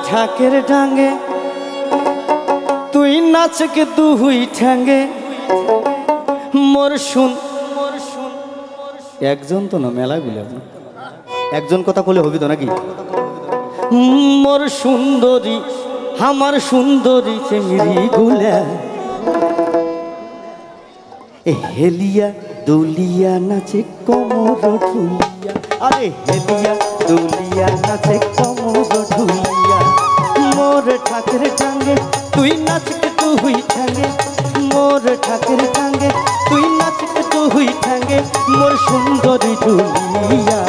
ঢাকের ডাঙ্গে তুই নাচকে দুই ঠ্যাঙ্গে মোর শুন একজন তো না মেলাগুলো একজন কথা বলে হবি তো নাকি মোর সুন্দরী আমার সুন্দরী চেংড়ি গুলা হেলিয়া দুলিয়া নাচে কোমর ঢুলিয়া আরে হেলিয়া দুলিয়া নাচে কোমর ঢুলিয়া মোর ঠাকের টাঙ্গে তুই নাচকে তুই ঠাঙ্গে মোর ঠাকের টাঙ্গে তুই নাচকে তুই ঠাঙ্গে মোর সুন্দরী ঢুলিয়া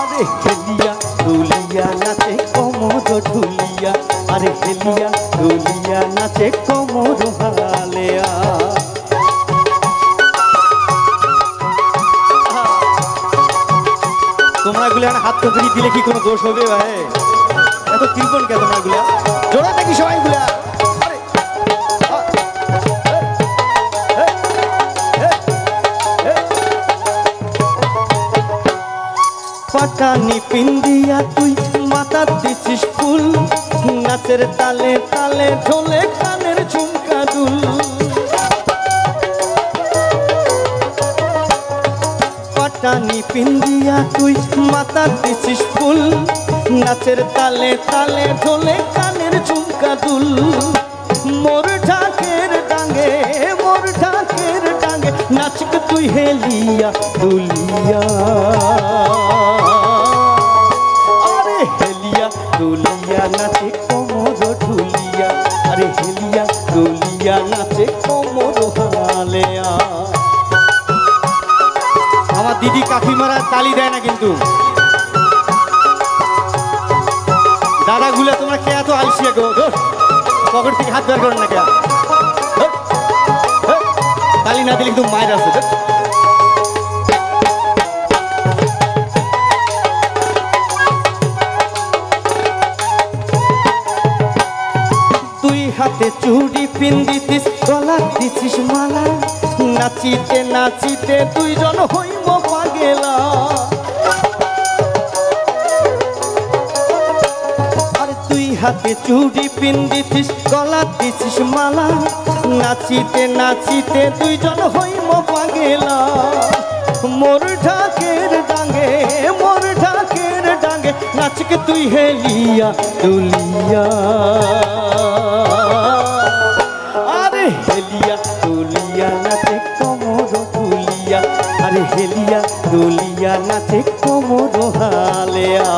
আরে হেলিয়া দুলিয়া নাচে কোমর ঢুলিয়া আরে হেলিয়া দুলিয়া নাচে কোমর হালেয়া তোমরা গুলা হাত তো দিলে কি কোনো দোষ হবে ভাই এত কৃপণ কে তোমরা গুলা জোড়া নাকি সবাই গুলা পাটানি পিন্দিয়া তুই মাথা দিছিস ফুল নাচের তালে তালে ঢোলে কানের ঝুমকা দুল পাটানি পিন্দিয়া তুই মাথা দিছিস ফুল নাচের তালে তালে ঢোলে কানের ঝুমকা দুল মোর ঢাকের ডাঙ্গে নাচক তুই হেলিয়া দুলিয়া আরে হেলিয়া দুলিয়া নাচে কোমর ঢুলিয়া আরে হেলিয়া দুলিয়া নাচে কোমর হালেয়া আমার দিদি কাকিমারা তালি দেয় না কিন্তু দাদাগুলা তোমরা কে এত আলসিয়া গো পকেট থেকে হাত বের করেন না কে তালি না দিলে কিন্তু মায়ের আছে তুই হাতে চুড়ি পিন্দিতিস গলা দিছিস মালা নাচিতে নাচিতে দুইজন হইম পাগেলা আর তুই হাতে চুড়ি পিন্দিতিস গলা দিছিস মালা নাচিতে নাচিতে দুইজন হইম পাগেলা মোর ঢাকের ডাঙ্গে নাচকে তুই হেলিয়া দুলিয়া আরে হেলিয়া দুলিয়া নাচে কোমর ঢুলিয়া আরে হেলিয়া দুলিয়া নাচে কোমর হালেয়া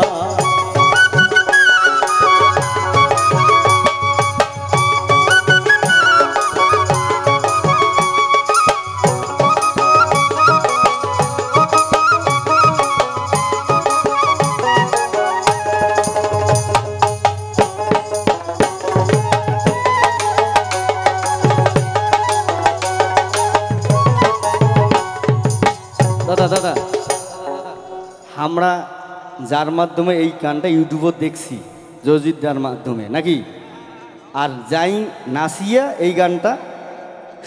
দাদা আমরা যার মাধ্যমে এই গানটা ইউটিউবে দেখছি জজিদার মাধ্যমে নাকি আর যাই নাচিয়া এই গানটা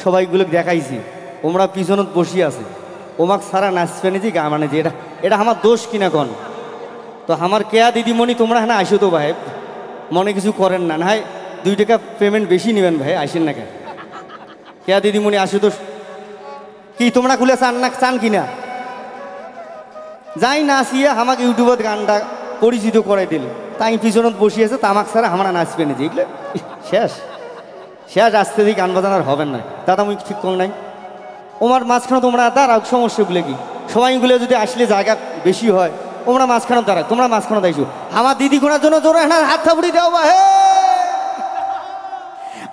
সবাইগুলো দেখাইছি ওমরা পিছনত বসি আছে ওমাক সারা নাচবে নি যে গা মানে যে এটা আমার দোষ কিনা কন তো আমার কেয়া দিদিমণি তোমরা হ্যাঁ আইসো তো ভাই মনে কিছু করেন না না 2 টাকা পেমেন্ট বেশি নেবেন ভাই আইসেন না কেন কেয়া দিদিমণি আসো তো কি তোমরা খুলে চান কিনা যাই নাচিয়ে আমাকে ইউটিউবত গানটা পরিচিত করাই দিল তাই পিছনত বসিয়েছে তামাক ছাড়া আমরা নাচবে না যেগুলো শেষ আসতে দিয়ে গান বাজানোর হবেন না দাদা মুই ঠিক কম নাই ওমার মাঝখানে তোমরা দাঁড়াও সমস্যাগুলো কি সবাইগুলো যদি আসলে জায়গা বেশি হয় ওমরা মাঝখানে দাঁড়াও তোমরা মাঝখানে দাইছো আমার দিদি ঘোড়ার জন্য জোরে হাত থাপড়ি দেও বা হে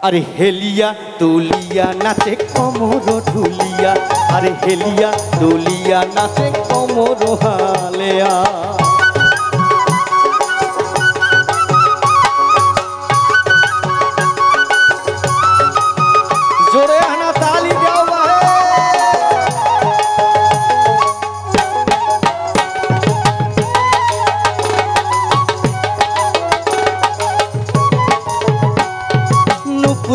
আরে হেলিয়া দুলিয়া নাচে কোমর ঢুলিয়া আরে হেলিয়া দুলিয়া নাচে কোমর হালেয়া জোরে হানা তালি দাও বা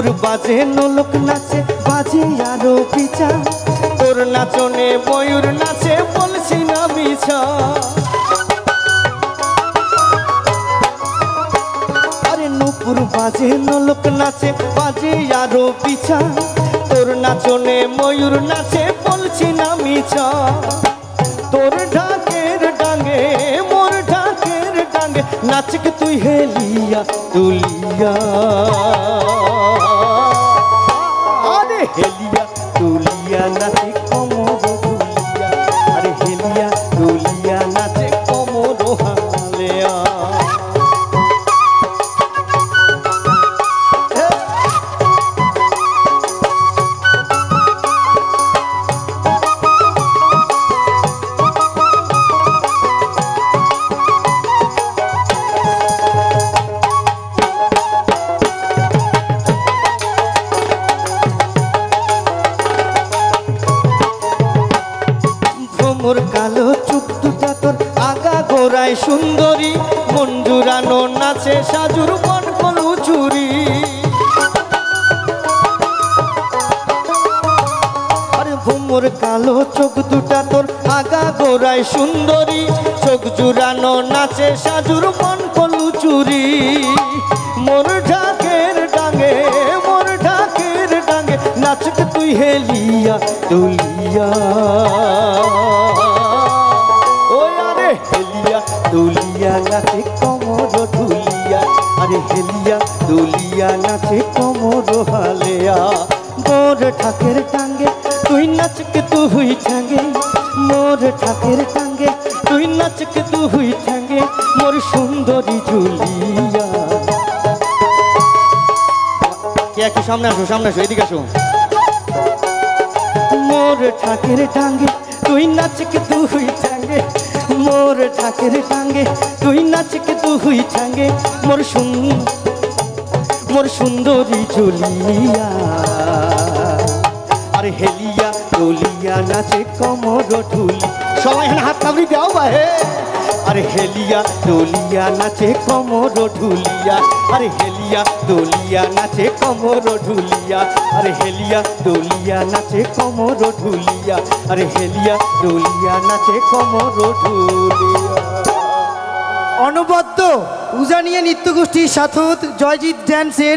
নুপুর বাজে নোলক নাচে বাজে আরো পিছা তোর নাচনে ময়ূর নাচে বলছি না মিছা আরে নুপুর বাজে নোলক নাচে বাজে আরো পিছা তোর নাচনে ময়ূর নাচে বলছি না মিছা তোর ঢাকের ডাঙ্গে মোর ঢাকের ডাঙ্গে নাচক তুই হেলিয়া তুলিয়া আরে হেলিয়া তুলিয়া নাচে কোমর দুলিয়া আরে হেলিয়া তুলিয়া নাচে কোমর হালিয়া মোর কালো চুপ দুটা তোর আগা গোড়ায় সুন্দরী মন জুড়ানো নাচে সাজুর মন কলু চুরি আরে মোর কালো চোখ দুটা তোর আগা গোড়ায় সুন্দরী চোখ জুড়ানো নাচে সাজুর মন কলু চুরি মোর ঢাকের ডাঙ্গে মোর ঢাকের ডাঙ্গে নাচক তুই হেলিয়া তুলিয়া দুলিয়া নাচে কোমর ঢুলিয়া আরে হেলিয়া দুলিয়া নাচে কোমর হালিয়া মোর ঠাকের টাঙ্গে তুই নাচকে তুই ঠাঙ্গে মোর ঠাকের টাঙ্গে তুই নাচকে তুই ঠাঙ্গে মোর সুন্দরী ঝুলিয়া কে একটু সামনে আসো এদিকে আসো মোর ঠাকের টাঙ্গে তুই নাচকে তুই ঠাঙ্গে মোর ঠাকের টাঙ্গে তুই নাচকে তুই ঠাঙ্গে মোর সুন্দরী ঝুলিয়া আর হেলিয়া দলিয়া নাচে কোমর ঢুলি সবাই হাত কামড়ি দাও বাহে আরে হেলিয়া দলিয়া নাচে কোমর ঢুলিয়া আরে হেলিয়া দলিয়া নাচে কোমর ঢুলিয়া আরে হেলিয়া দলিয়া নাচে কোমর ঢুলিয়া আরে হেলিয়া দলিয়া নাচে কোমর ঢুলিয়া। অনবদ্য উজানিয়া নৃত্যগোষ্ঠী সাথত জয়জিৎ ড্যান্সের